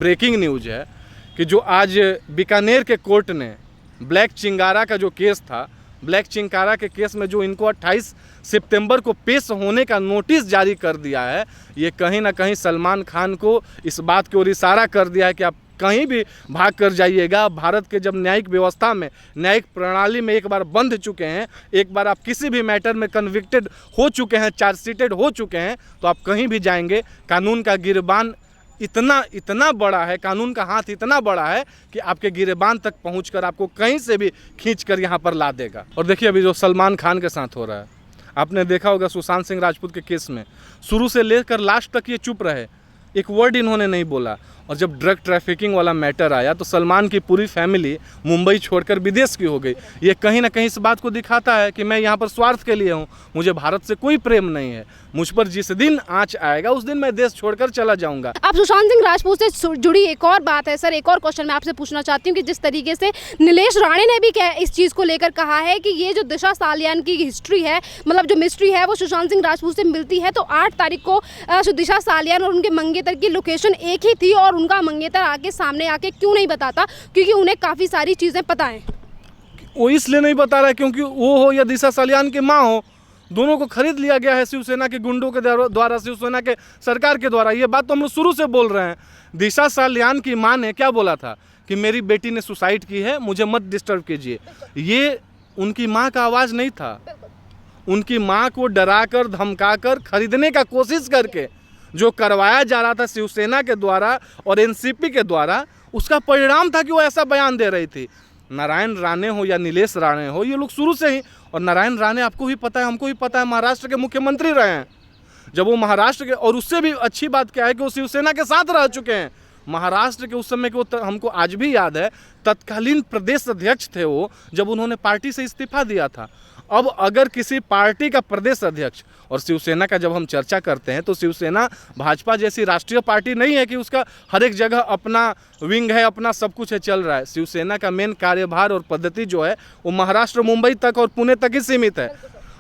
Breaking news है कि जो आज बीकानेर के कोर्ट ने ब्लैक चिंगारा का जो केस था, ब्लैक चिंगारा के केस में जो इनको 28 सितंबर को पेश होने का नोटिस जारी कर दिया है, ये कहीं ना कहीं सलमान खान को इस बात की ओर इशारा कर दिया है कि आप कहीं भी भाग कर जाइएगा। भारत के जब न्यायिक व्यवस्था में, न्यायिक प्रणाली में एक बार बंध चुके हैं, एक बार आप किसी भी मैटर में कन्विक्टेड हो चुके हैं, चार्जशीटेड हो चुके हैं, तो आप कहीं भी जाएंगे। कानून का गिरबान इतना बड़ा है, कानून का हाथ इतना बड़ा है कि आपके गिरेबान तक पहुंचकर आपको कहीं से भी खींचकर यहाँ पर ला देगा। और देखिए अभी जो सलमान खान के साथ हो रहा है, आपने देखा होगा सुशांत सिंह राजपूत के केस में शुरू से लेकर लास्ट तक ये चुप रहे, एक वर्ड इन्होंने नहीं बोला। और जब ड्रग ट्रैफिकिंग वाला मैटर आया तो सलमान की पूरी फैमिली मुंबई छोड़कर विदेश की हो गई। ये कहीं ना कहीं इस बात को दिखाता है कि मैं यहाँ पर स्वार्थ के लिए हूँ, मुझे भारत से कोई प्रेम नहीं है। मुझ पर जिस दिन आँच आएगा उस दिन मैं देश छोड़कर चला जाऊँगा। आप सुशांत सिंह राजपूत से जुड़ी एक और बात है सर, एक और क्वेश्चन मैं आपसे पूछना चाहती हूँ कि जिस तरीके से नीलेश राणे ने भी क्या इस चीज़ को लेकर कहा है कि ये जो दिशा सालियान की हिस्ट्री है, मतलब जो मिस्ट्री है वो सुशांत सिंह राजपूत से मिलती है, तो 8 तारीख को दिशा सालियान और उनके मंगेतर की लोकेशन एक ही थी और उनका मंगेतर आके सामने आके क्यों नहीं बताता, क्योंकि उन्हें काफ़ी सारी चीज़ें पता हैं। वो इसलिए नहीं बता रहा है क्योंकि वो हो या दिशा सालियान की माँ हो, दोनों को खरीद लिया गया है शिवसेना के गुंडों के द्वारा, शिवसेना के सरकार के द्वारा। ये बात तो हम लोग शुरू से बोल रहे हैं। दिशा सालियान की माँ ने क्या बोला था कि मेरी बेटी ने सुसाइड की है, मुझे मत डिस्टर्ब कीजिए। ये उनकी माँ का आवाज़ नहीं था। उनकी माँ को डराकर धमकाकर खरीदने का कोशिश करके जो करवाया जा रहा था शिवसेना के द्वारा और एनसीपी के द्वारा, उसका परिणाम था कि वो ऐसा बयान दे रही थी। नारायण राणे हो या नीलेश राणे हो, ये लोग शुरू से ही, और नारायण राणे आपको भी पता है, हमको भी पता है, महाराष्ट्र के मुख्यमंत्री रहे हैं। जब वो महाराष्ट्र के, और उससे भी अच्छी बात क्या है कि वो शिवसेना के साथ रह चुके हैं। महाराष्ट्र के उस समय के वो हमको आज भी याद है, तत्कालीन प्रदेश अध्यक्ष थे वो, जब उन्होंने पार्टी से इस्तीफा दिया था। अब अगर किसी पार्टी का प्रदेश अध्यक्ष, और शिवसेना का जब हम चर्चा करते हैं तो शिवसेना भाजपा जैसी राष्ट्रीय पार्टी नहीं है कि उसका हर एक जगह अपना विंग है, अपना सब कुछ है, चल रहा है। शिवसेना का मेन कार्यभार और पद्धति जो है वो महाराष्ट्र, मुंबई तक और पुणे तक ही सीमित है।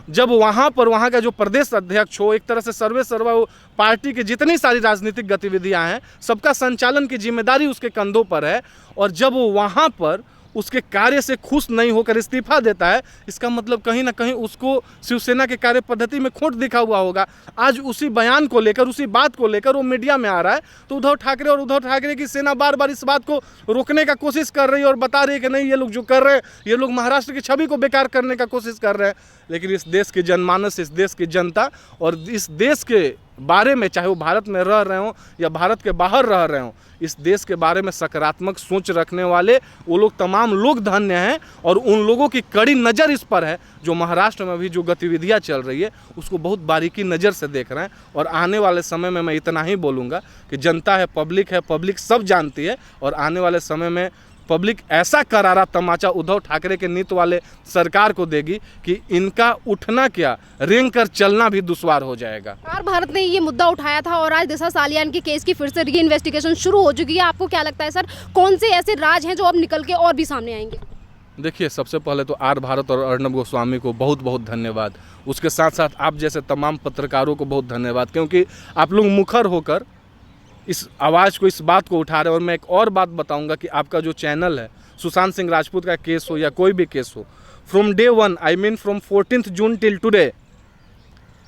जब वहाँ पर वहाँ का जो प्रदेश अध्यक्ष हो, एक तरह से सर्वे सर्वा पार्टी की जितनी सारी राजनीतिक गतिविधियाँ हैं, सबका संचालन की जिम्मेदारी उसके कंधों पर है। और जब वो वहाँ पर उसके कार्य से खुश नहीं होकर इस्तीफा देता है, इसका मतलब कहीं ना कहीं उसको शिवसेना के कार्य पद्धति में खोट दिखा हुआ होगा। आज उसी बयान को लेकर, उसी बात को लेकर वो मीडिया में आ रहा है, तो उद्धव ठाकरे और उद्धव ठाकरे की सेना बार बार इस बात को रोकने का कोशिश कर रही है और बता रही है कि नहीं, ये लोग जो कर रहे हैं, ये लोग महाराष्ट्र की छवि को बेकार करने का कोशिश कर रहे हैं। लेकिन इस देश की जनमानस, इस देश की जनता और इस देश के बारे में, चाहे वो भारत में रह रहे हों या भारत के बाहर रह रहे हों, इस देश के बारे में सकारात्मक सोच रखने वाले वो लोग, तमाम लोग धन्य हैं। और उन लोगों की कड़ी नज़र इस पर है जो महाराष्ट्र में भी जो गतिविधियां चल रही है उसको बहुत बारीकी नज़र से देख रहे हैं। और आने वाले समय में मैं इतना ही बोलूँगा कि जनता है, पब्लिक सब जानती है। और आने वाले समय में पब्लिक ऐसा करारा तमाचा उद्धव ठाकरे के नीत वाले सरकार को देगी कि इनका उठना क्या, रेंग कर चलना भी दुश्वार हो जाएगा। और भारत ने ये मुद्दा उठाया था और आज दिशा सालियान के केस की फिर से री इन्वेस्टिगेशन शुरू हो चुकी है। आपको क्या लगता है सर, कौन से ऐसे राज हैं जो अब निकल के और भी सामने आएंगे? देखिए, सबसे पहले तो आर भारत और अर्नब गोस्वामी को बहुत बहुत धन्यवाद। उसके साथ साथ आप जैसे तमाम पत्रकारों को बहुत धन्यवाद, क्योंकि आप लोग मुखर होकर इस आवाज़ को, इस बात को उठा रहे हैं। और मैं एक और बात बताऊंगा कि आपका जो चैनल है, सुशांत सिंह राजपूत का केस हो या कोई भी केस हो, from day 1, I mean from 14 June till today,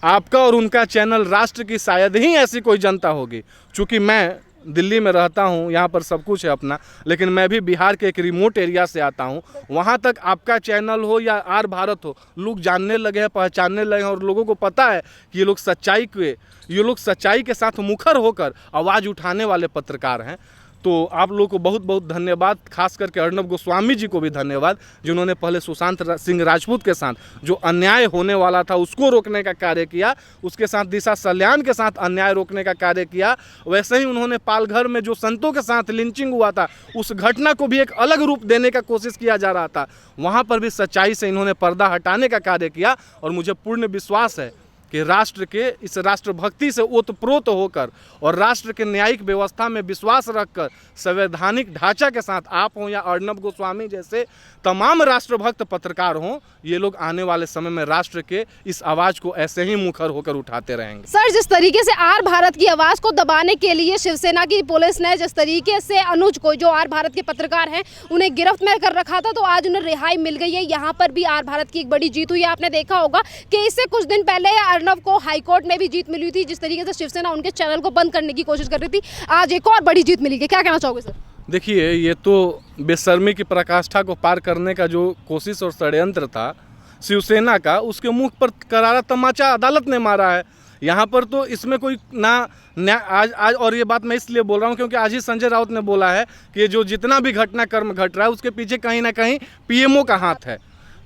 आपका और उनका चैनल राष्ट्र की शायद ही ऐसी कोई जनता होगी। चूँकि मैं दिल्ली में रहता हूँ, यहाँ पर सब कुछ है अपना, लेकिन मैं भी बिहार के एक रिमोट एरिया से आता हूँ। वहाँ तक आपका चैनल हो या आर भारत हो, लोग जानने लगे हैं, पहचानने लगे हैं। और लोगों को पता है कि ये लोग सच्चाई के साथ मुखर होकर आवाज़ उठाने वाले पत्रकार हैं। तो आप लोगों को बहुत बहुत धन्यवाद, खास करके अर्नब गोस्वामी जी को भी धन्यवाद, जिन्होंने पहले सुशांत सिंह राजपूत के साथ जो अन्याय होने वाला था उसको रोकने का कार्य किया, उसके साथ दिशा सालियान के साथ अन्याय रोकने का कार्य किया। वैसे ही उन्होंने पालघर में जो संतों के साथ लिंचिंग हुआ था, उस घटना को भी एक अलग रूप देने का कोशिश किया जा रहा था, वहाँ पर भी सच्चाई से इन्होंने पर्दा हटाने का कार्य किया। और मुझे पूर्ण विश्वास है कि राष्ट्र के इस राष्ट्रभक्ति से ओतप्रोत होकर और राष्ट्र के न्यायिक व्यवस्था में विश्वास रखकर संवैधानिक ढांचा के साथ आप हों या अर्णब गोस्वामी जैसे तमाम राष्ट्रभक्त पत्रकार हों, ये लोग आने वाले समय में राष्ट्र के इस आवाज़ को ऐसे ही मुखर होकर उठाते रहेंगे। सर, जिस तरीके से आर भारत की आवाज़ को दबाने के लिए शिवसेना की पुलिस ने जिस तरीके से अनुज को, जो आर भारत के पत्रकार हैं, उन्हें गिरफ्त में कर रखा था, तो आज उन्हें रिहाई मिल गई है। यहाँ पर भी आर भारत की एक बड़ी जीत हुई है। आपने देखा होगा कि इससे कुछ दिन पहले अर्णब को हाईकोर्ट में भी जीत मिली थी, जिस तरीके से शिवसेना उनके चैनल को बंद करने की कोशिश कर रही थी। आज एक और बड़ी जीत मिली है। क्या कहना चाहोगे सर? देखिए, ये तो बेशर्मी की पराकाष्ठा को पार करने का जो कोशिश और षड्यंत्र था शिवसेना का, उसके मुख पर करारा तमाचा अदालत ने मारा है। यहाँ पर तो इसमें कोई आज और ये बात मैं इसलिए बोल रहा हूँ क्योंकि आज ही संजय राउत ने बोला है कि जो जितना भी घटनाक्रम घट रहा है उसके पीछे कहीं ना कहीं पीएमओ का हाथ है।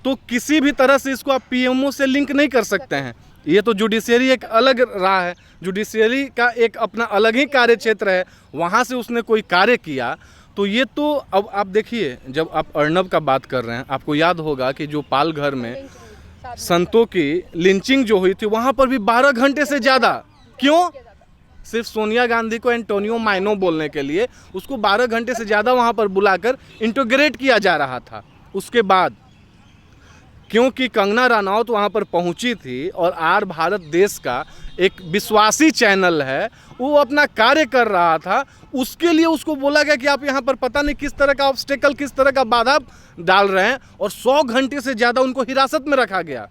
तो किसी भी तरह से इसको आप पीएमओ से लिंक नहीं कर सकते हैं। ये तो जुडिशियरी एक अलग राह है, जुडिशियरी का एक अपना अलग ही कार्य क्षेत्र है, वहाँ से उसने कोई कार्य किया। तो ये तो अब आप देखिए, जब आप अर्णब का बात कर रहे हैं, आपको याद होगा कि जो पालघर में संतों की लिंचिंग जो हुई थी, वहाँ पर भी 12 घंटे से ज़्यादा, क्यों? सिर्फ सोनिया गांधी को एंटोनियो माइनो बोलने के लिए उसको 12 घंटे से ज़्यादा वहाँ पर बुलाकर इंटीग्रेट किया जा रहा था। उसके बाद क्योंकि कंगना रनौत वहाँ पर पहुँची थी और आर भारत देश का एक विश्वासी चैनल है, वो अपना कार्य कर रहा था, उसके लिए उसको बोला गया कि आप यहाँ पर पता नहीं किस तरह का ऑब्स्टेकल, किस तरह का बाधा डाल रहे हैं, और 100 घंटे से ज़्यादा उनको हिरासत में रखा गया।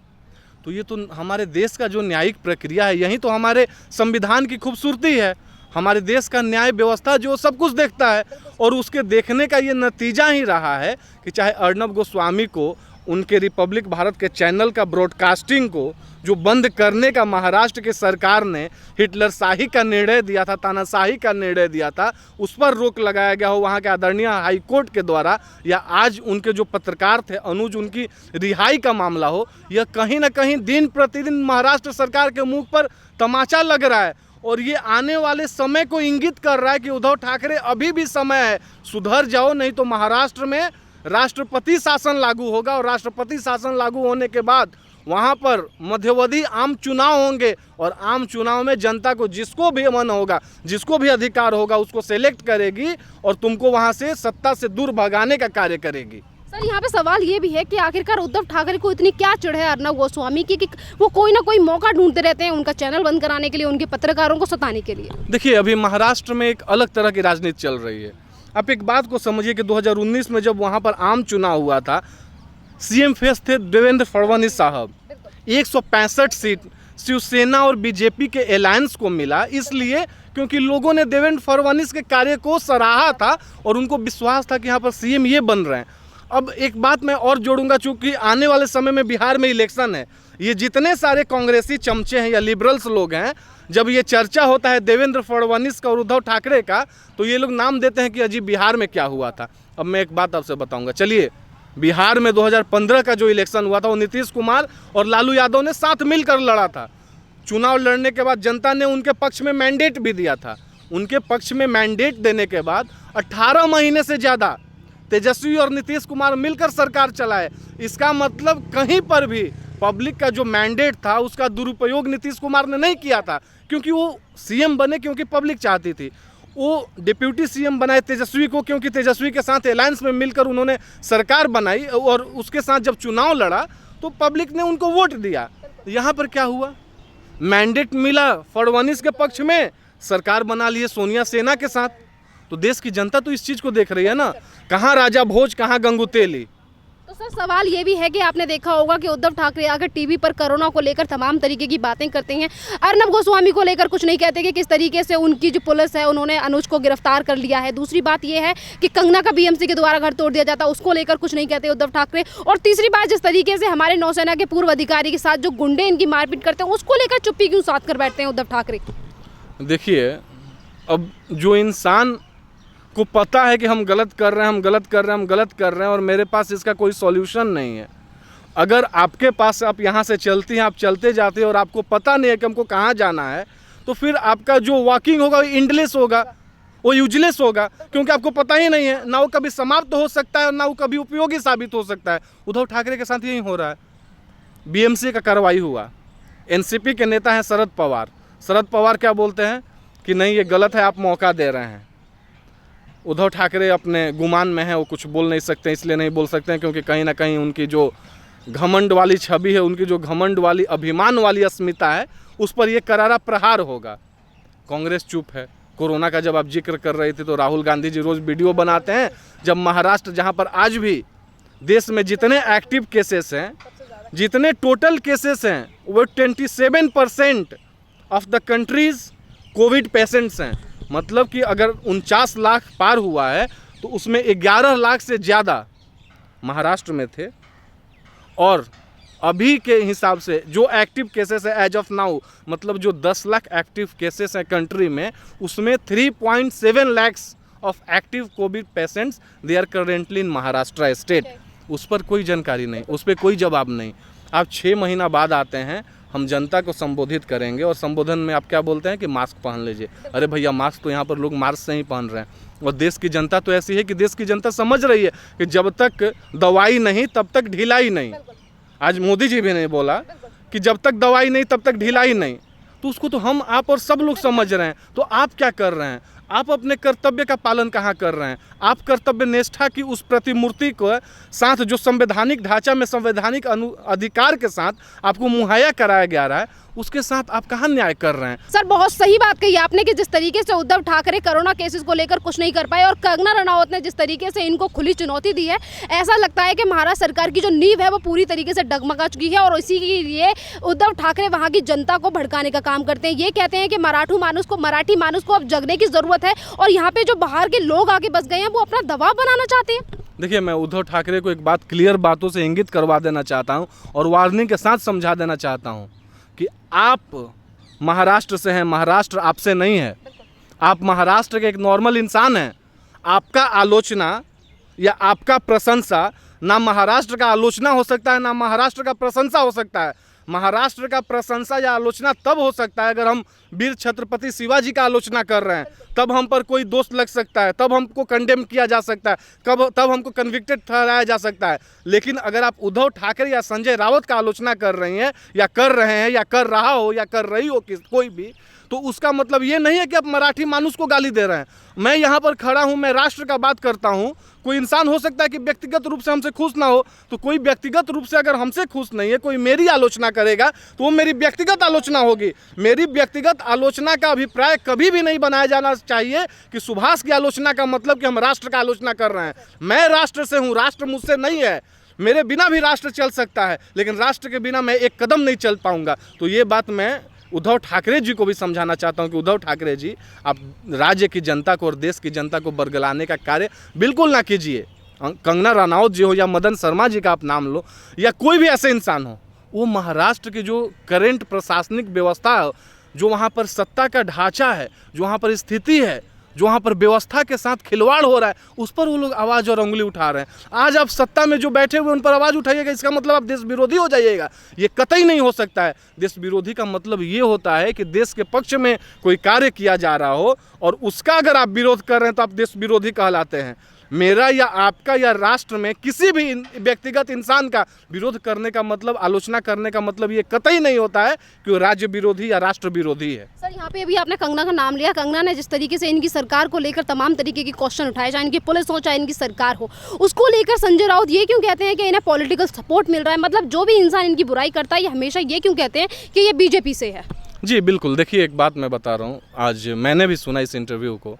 तो ये तो हमारे देश का जो न्यायिक प्रक्रिया है, यही तो हमारे संविधान की खूबसूरती है। हमारे देश का न्याय व्यवस्था जो सब कुछ देखता है, और उसके देखने का ये नतीजा ही रहा है कि चाहे अर्णब गोस्वामी को उनके रिपब्लिक भारत के चैनल का ब्रॉडकास्टिंग को जो बंद करने का महाराष्ट्र की सरकार ने हिटलरशाही का निर्णय दिया था, तानाशाही का निर्णय दिया था, उस पर रोक लगाया गया हो वहाँ के आदरणीय हाई कोर्ट के द्वारा, या आज उनके जो पत्रकार थे अनुज, उनकी रिहाई का मामला हो, यह कहीं ना कहीं दिन प्रतिदिन महाराष्ट्र सरकार के मुख पर तमाचा लग रहा है। और ये आने वाले समय को इंगित कर रहा है कि उद्धव ठाकरे अभी भी समय है, सुधर जाओ, नहीं तो महाराष्ट्र में राष्ट्रपति शासन लागू होगा, और राष्ट्रपति शासन लागू होने के बाद वहाँ पर मध्यावधि आम चुनाव होंगे, और आम चुनाव में जनता को जिसको भी मन होगा, जिसको भी अधिकार होगा, उसको सेलेक्ट करेगी और तुमको वहाँ से सत्ता से दूर भगाने का कार्य करेगी। सर, यहाँ पे सवाल ये भी है कि आखिरकार उद्धव ठाकरे को इतनी क्या चिढ़ है अर्णब गोस्वामी की कि वो कोई ना कोई मौका ढूंढते रहते हैं उनका चैनल बंद कराने के लिए, उनके पत्रकारों को सताने के लिए। देखिए, अभी महाराष्ट्र में एक अलग तरह की राजनीति चल रही है। आप एक बात को समझिए कि 2019 में जब वहाँ पर आम चुनाव हुआ था, सीएम फेस थे देवेंद्र फडणवीस साहब। 165 सीट शिवसेना और बीजेपी के अलायंस को मिला, इसलिए क्योंकि लोगों ने देवेंद्र फडणवीस के कार्य को सराहा था और उनको विश्वास था कि यहाँ पर सीएम ये बन रहे हैं। अब एक बात मैं और जोड़ूंगा, चूंकि आने वाले समय में बिहार में इलेक्शन है, ये जितने सारे कांग्रेसी चमचे हैं या लिबरल्स लोग हैं, जब ये चर्चा होता है देवेंद्र फडणवीस का और उद्धव ठाकरे का, तो ये लोग नाम देते हैं कि अजी बिहार में क्या हुआ था। अब मैं एक बात आपसे बताऊंगा, चलिए, बिहार में 2015 का जो इलेक्शन हुआ था, वो नीतीश कुमार और लालू यादव ने साथ मिलकर लड़ा था। चुनाव लड़ने के बाद जनता ने उनके पक्ष में मैंडेट भी दिया था। उनके पक्ष में मैंडेट देने के बाद 18 महीने से ज़्यादा तेजस्वी और नीतीश कुमार मिलकर सरकार चलाए। इसका मतलब कहीं पर भी पब्लिक का जो मैंडेट था उसका दुरुपयोग नीतीश कुमार ने नहीं किया था, क्योंकि वो सीएम बने क्योंकि पब्लिक चाहती थी। वो डिप्यूटी सीएम बनाए तेजस्वी को, क्योंकि तेजस्वी के साथ अलायंस में मिलकर उन्होंने सरकार बनाई, और उसके साथ जब चुनाव लड़ा तो पब्लिक ने उनको वोट दिया। यहाँ पर क्या हुआ, मैंडेट मिला फडणवीस के पक्ष में, सरकार बना लिए सोनिया सेना के साथ। तो देश की जनता तो इस चीज़ को देख रही है ना, कहाँ राजा भोज, कहाँ गंगू तेली। तो सर, सवाल ये भी है कि आपने देखा होगा कि उद्धव ठाकरे अगर टीवी पर कोरोना को लेकर तमाम तरीके की बातें करते हैं, अर्णब गोस्वामी को लेकर कुछ नहीं कहते कि किस तरीके से उनकी जो पुलिस है उन्होंने अनुज को गिरफ्तार कर लिया है। दूसरी बात ये है कि कंगना का बीएमसी के द्वारा घर तोड़ दिया जाता, उसको लेकर कुछ नहीं कहते उद्धव ठाकरे। और तीसरी बात, जिस तरीके से हमारे नौसेना के पूर्व अधिकारी के साथ जो गुंडे इनकी मारपीट करते हैं, उसको लेकर चुप्पी क्यों साध कर बैठते हैं उद्धव ठाकरे? देखिए, अब जो इंसान को पता है कि हम गलत कर रहे हैं, हम गलत कर रहे हैं और मेरे पास इसका कोई सॉल्यूशन नहीं है, अगर आपके पास, आप यहाँ से चलती हैं, आप चलते जाते हैं और आपको पता नहीं है कि हमको कहाँ जाना है, तो फिर आपका जो वॉकिंग होगा वो एंडलेस होगा, वो यूजलेस होगा, क्योंकि आपको पता ही नहीं है, ना वो कभी समाप्त हो सकता है और ना वो कभी उपयोगी साबित हो सकता है। उद्धव ठाकरे के साथ यही हो रहा है। बीएमसी का कार्रवाई हुआ, एनसीपी के नेता हैं शरद पवार। शरद पवार क्या बोलते हैं कि नहीं ये गलत है, आप मौका दे रहे हैं। उद्धव ठाकरे अपने गुमान में हैं, वो कुछ बोल नहीं सकते, इसलिए नहीं बोल सकते हैं क्योंकि कहीं ना कहीं उनकी जो घमंड वाली छवि है, उनकी जो घमंड वाली अभिमान वाली अस्मिता है, उस पर ये करारा प्रहार होगा। कांग्रेस चुप है। कोरोना का जब आप जिक्र कर रहे थे तो राहुल गांधी जी रोज़ वीडियो बनाते हैं, जब महाराष्ट्र जहां पर आज भी देश में जितने एक्टिव केसेस हैं, जितने टोटल केसेस हैं, वो 27% of the countries Covid patients हैं। मतलब कि अगर 49 लाख पार हुआ है तो उसमें 11 लाख से ज़्यादा महाराष्ट्र में थे। और अभी के हिसाब से जो एक्टिव केसेस है एज ऑफ नाउ, मतलब जो 10 लाख एक्टिव केसेस हैं कंट्री में, उसमें 3.7 lakhs of active covid patients they are currently in Maharashtra state. उस पर कोई जानकारी नहीं, उस पर कोई जवाब नहीं। आप 6 महीना बाद आते हैं, हम जनता को संबोधित करेंगे और संबोधन में आप क्या बोलते हैं कि मास्क पहन लीजिए। अरे भैया, मास्क तो यहाँ पर लोग मार्च से ही पहन रहे हैं। और देश की जनता तो ऐसी है कि देश की जनता समझ रही है कि जब तक दवाई नहीं तब तक ढिलाई नहीं। आज मोदी जी भी नहीं बोला कि जब तक दवाई नहीं तब तक ढिलाई नहीं, तो उसको तो हम आप और सब लोग समझ रहे हैं। तो आप क्या कर रहे हैं? आप अपने कर्तव्य का पालन कहाँ कर रहे हैं? आप कर्तव्य निष्ठा की उस प्रतिमूर्ति को साथ जो संवैधानिक ढांचा में संवैधानिक अधिकार के साथ आपको मुहैया कराया गया रहा है, उसके साथ आप कहाँ न्याय कर रहे हैं? सर, बहुत सही बात कही आपने कि जिस तरीके से उद्धव ठाकरे कोरोना केसेस को लेकर कुछ नहीं कर पाए और कंगना रनौत ने जिस तरीके से इनको खुली चुनौती दी है, ऐसा लगता है कि महाराष्ट्र सरकार की जो नींव है वो पूरी तरीके से डगमगा चुकी है। और इसी के लिए उद्धव ठाकरे वहाँ की जनता को भड़काने का काम करते हैं। ये कहते हैं कि मराठी मानुस को अब जगने की जरूरत है और यहाँ पे जो बाहर के लोग आगे बस गए हैं वो अपना दबाव बनाना चाहते हैं। देखिए, मैं उद्धव ठाकरे को एक बात क्लियर बातों से इंगित करवा देना चाहता हूँ और वार्निंग के साथ समझा देना चाहता हूँ कि आप महाराष्ट्र से हैं, महाराष्ट्र आपसे नहीं है। आप महाराष्ट्र के एक नॉर्मल इंसान हैं। आपका आलोचना या आपका प्रशंसा, ना महाराष्ट्र का आलोचना हो सकता है ना महाराष्ट्र का प्रशंसा हो सकता है। महाराष्ट्र का प्रशंसा या आलोचना तब हो सकता है अगर हम वीर छत्रपति शिवाजी का आलोचना कर रहे हैं, तब हम पर कोई दोष लग सकता है, तब हमको कंडेम किया जा सकता है, तब हमको कन्विक्टेड ठहराया जा सकता है। लेकिन अगर आप उद्धव ठाकरे या संजय राउत का आलोचना कर रही हैं या कर रहे हैं या कर रहा हो या कर रही हो कोई भी, तो उसका मतलब ये नहीं है कि आप मराठी मानुस को गाली दे रहे हैं। मैं यहाँ पर खड़ा हूँ, मैं राष्ट्र का बात करता हूँ। कोई इंसान हो सकता है कि व्यक्तिगत रूप से हमसे खुश ना हो, तो कोई व्यक्तिगत रूप से अगर हमसे खुश नहीं है, कोई मेरी आलोचना करेगा तो वो मेरी व्यक्तिगत आलोचना होगी। मेरी व्यक्तिगत आलोचना का अभिप्राय कभी भी नहीं बनाया जाना चाहिए कि सुभाष की आलोचना का मतलब कि हम राष्ट्र का आलोचना कर रहे हैं। मैं राष्ट्र से हूँ, राष्ट्र मुझसे नहीं है। मेरे बिना भी राष्ट्र चल सकता है, लेकिन राष्ट्र के बिना मैं एक कदम नहीं चल पाऊंगा। तो ये बात मैं उद्धव ठाकरे जी को भी समझाना चाहता हूं कि उद्धव ठाकरे जी, आप राज्य की जनता को और देश की जनता को बरगलाने का कार्य बिल्कुल ना कीजिए। कंगना रनौत जी हो या मदन शर्मा जी का आप नाम लो या कोई भी ऐसे इंसान हो, वो महाराष्ट्र की जो करेंट प्रशासनिक व्यवस्था है, जो वहाँ पर सत्ता का ढांचा है, जो वहाँ पर स्थिति है, जो वहाँ पर व्यवस्था के साथ खिलवाड़ हो रहा है, उस पर वो लोग आवाज़ और उंगली उठा रहे हैं। आज आप सत्ता में जो बैठे हुए उन पर आवाज़ उठाइएगा, इसका मतलब आप देश विरोधी हो जाइएगा। ये कतई नहीं हो सकता है। देश विरोधी का मतलब ये होता है कि देश के पक्ष में कोई कार्य किया जा रहा हो और उसका अगर आप विरोध कर रहे हैं तो आप देश विरोधी कहलाते हैं। मेरा या आपका या राष्ट्र में किसी भी व्यक्तिगत इंसान का विरोध करने का मतलब, आलोचना करने का मतलब ये कतई नहीं होता है कि वो राज्य विरोधी या राष्ट्र विरोधी है। सर, यहाँ पे अभी आपने कंगना का नाम लिया। कंगना ने जिस तरीके से इनकी सरकार को लेकर तमाम तरीके के क्वेश्चन उठाए, चाहे इनकी पुलिस हो चाहे इनकी सरकार हो, उसको लेकर संजय राउत ये क्यों कहते हैं कि इन्हें पॉलिटिकल सपोर्ट मिल रहा है? मतलब जो भी इंसान इनकी बुराई करता है ये हमेशा ये क्यों कहते हैं कि ये बीजेपी से है? जी बिल्कुल, देखिए एक बात मैं बता रहा हूँ, आज मैंने भी सुना इस इंटरव्यू को,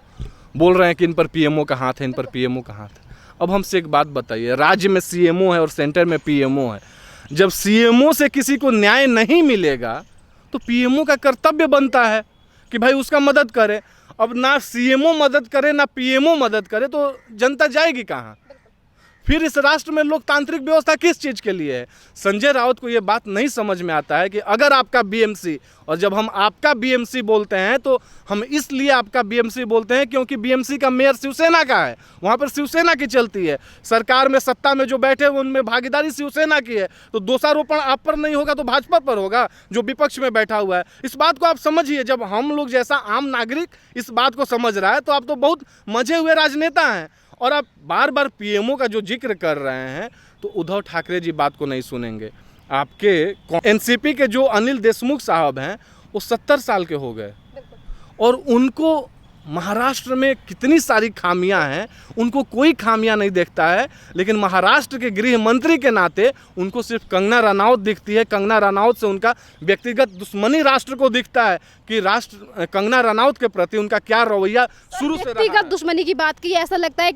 बोल रहे हैं कि इन पर पीएमओ का हाथ है, इन पर पीएमओ का हाथ है। अब हमसे एक बात बताइए, राज्य में सीएमओ है और सेंटर में पीएमओ है। जब सीएमओ से किसी को न्याय नहीं मिलेगा तो पीएमओ का कर्तव्य बनता है कि भाई उसका मदद करे। अब ना सीएमओ मदद करे ना पीएमओ मदद करे तो जनता जाएगी कहाँ? फिर इस राष्ट्र में लोकतांत्रिक व्यवस्था किस चीज़ के लिए है? संजय राउत को ये बात नहीं समझ में आता है कि अगर आपका बीएमसी, और जब हम आपका बीएमसी बोलते हैं तो हम इसलिए आपका बीएमसी बोलते हैं क्योंकि बीएमसी का मेयर शिवसेना का है, वहाँ पर शिवसेना की चलती है। सरकार में सत्ता में जो बैठे हुए उनमें भागीदारी शिवसेना की है, तो दोषारोपण आप पर नहीं होगा तो भाजपा पर होगा जो विपक्ष में बैठा हुआ है। इस बात को आप समझिए। जब हम लोग जैसा आम नागरिक इस बात को समझ रहा है तो आप तो बहुत मजे हुए राजनेता हैं। और आप बार बार पीएमओ का जो जिक्र कर रहे हैं तो उद्धव ठाकरे जी बात को नहीं सुनेंगे। आपके एनसीपी के जो अनिल देशमुख साहब हैं वो 70 साल के हो गए और उनको महाराष्ट्र में कितनी सारी खामियां हैं, उनको कोई खामियां नहीं देखता है, लेकिन महाराष्ट्र के गृह मंत्री के नाते उनको सिर्फ कंगना रनौत दिखती है। कंगना रनौत से उनका व्यक्तिगत दुश्मनी राष्ट्र को दिखता है कि राष्ट्र कंगना रनौत के प्रति उनका क्या रवैया शुरू से रहा है। व्यक्तिगत दुश्मनी की बात की, ऐसा लगता है